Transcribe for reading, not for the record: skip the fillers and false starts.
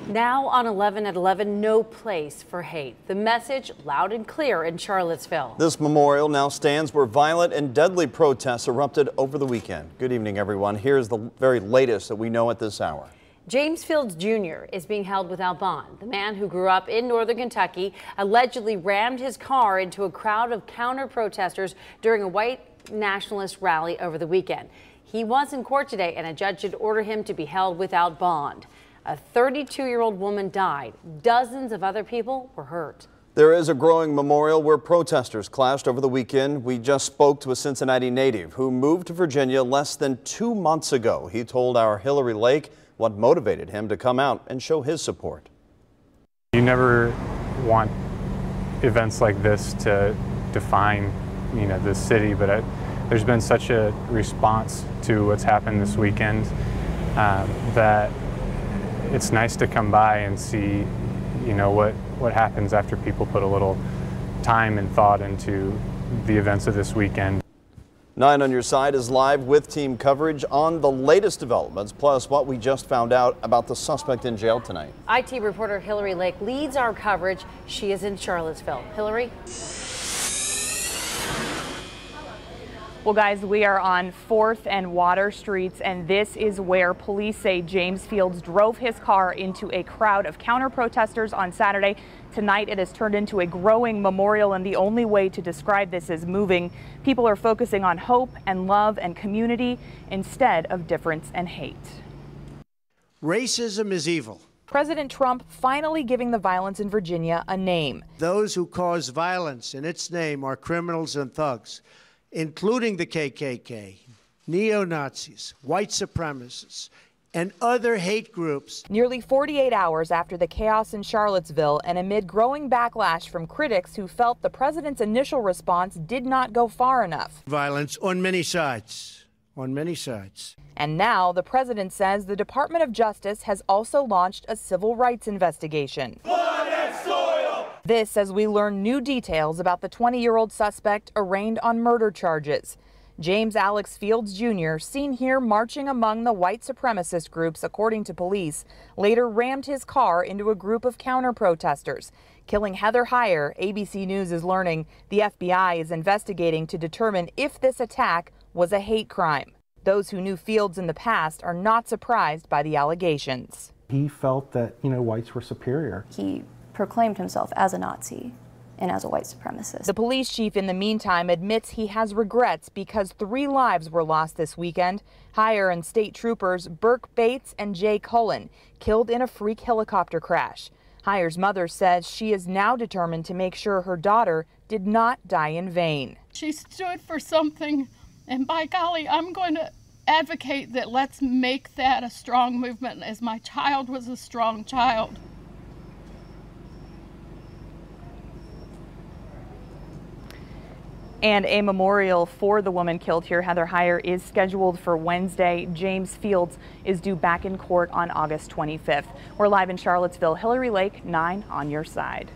Now on 11 at 11, no place for hate. The message loud and clear in Charlottesville. This memorial now stands where violent and deadly protests erupted over the weekend. Good evening, everyone. Here's the very latest that we know at this hour. James Fields Jr. is being held without bond. The man who grew up in northern Kentucky allegedly rammed his car into a crowd of counter-protesters during a white nationalist rally over the weekend. He was in court today, and a judge should order him to be held without bond. A 32-year-old woman died. Dozens of other people were hurt. There is a growing memorial where protesters clashed over the weekend. We just spoke to a Cincinnati native who moved to Virginia less than 2 months ago. He told our Hillary Lake what motivated him to come out and show his support. You never want events like this to define, the city, but there's been such a response to what's happened this weekend that it's nice to come by and see, what happens after people put a little time and thought into the events of this weekend. 9 on Your Side is live with team coverage on the latest developments, plus what we just found out about the suspect in jail tonight. IT reporter Hillary Lake leads our coverage. She is in Charlottesville. Hillary? Well, guys, we are on 4th and Water Streets, and this is where police say James Fields drove his car into a crowd of counter-protesters on Saturday. Tonight, it has turned into a growing memorial, and the only way to describe this is moving. People are focusing on hope and love and community instead of difference and hate. Racism is evil. President Trump finally giving the violence in Virginia a name. Those who cause violence in its name are criminals and thugs, including the KKK, neo-Nazis, white supremacists, and other hate groups. Nearly 48 hours after the chaos in Charlottesville, and amid growing backlash from critics who felt the president's initial response did not go far enough. Violence on many sides, on many sides. And now the president says the Department of Justice has also launched a civil rights investigation. Blood and soil! This as we learn new details about the 20-year-old suspect arraigned on murder charges. James Alex Fields Jr., seen here marching among the white supremacist groups, according to police, later rammed his car into a group of counter-protesters. Killing Heather Heyer, ABC News is learning the FBI is investigating to determine if this attack was a hate crime. Those who knew Fields in the past are not surprised by the allegations. He felt that, whites were superior. He proclaimed himself as a Nazi and as a white supremacist. The police chief, in the meantime, admits he has regrets because 3 lives were lost this weekend. Heyer and state troopers Burke Bates and Jay Cullen killed in a freak helicopter crash. Heyer's mother says she is now determined to make sure her daughter did not die in vain. She stood for something, and by golly, I'm going to advocate that let's make that a strong movement, as my child was a strong child. And a memorial for the woman killed here, Heather Heyer, is scheduled for Wednesday. James Fields is due back in court on August 25th. We're live in Charlottesville. Hillary Lake, 9 on Your Side.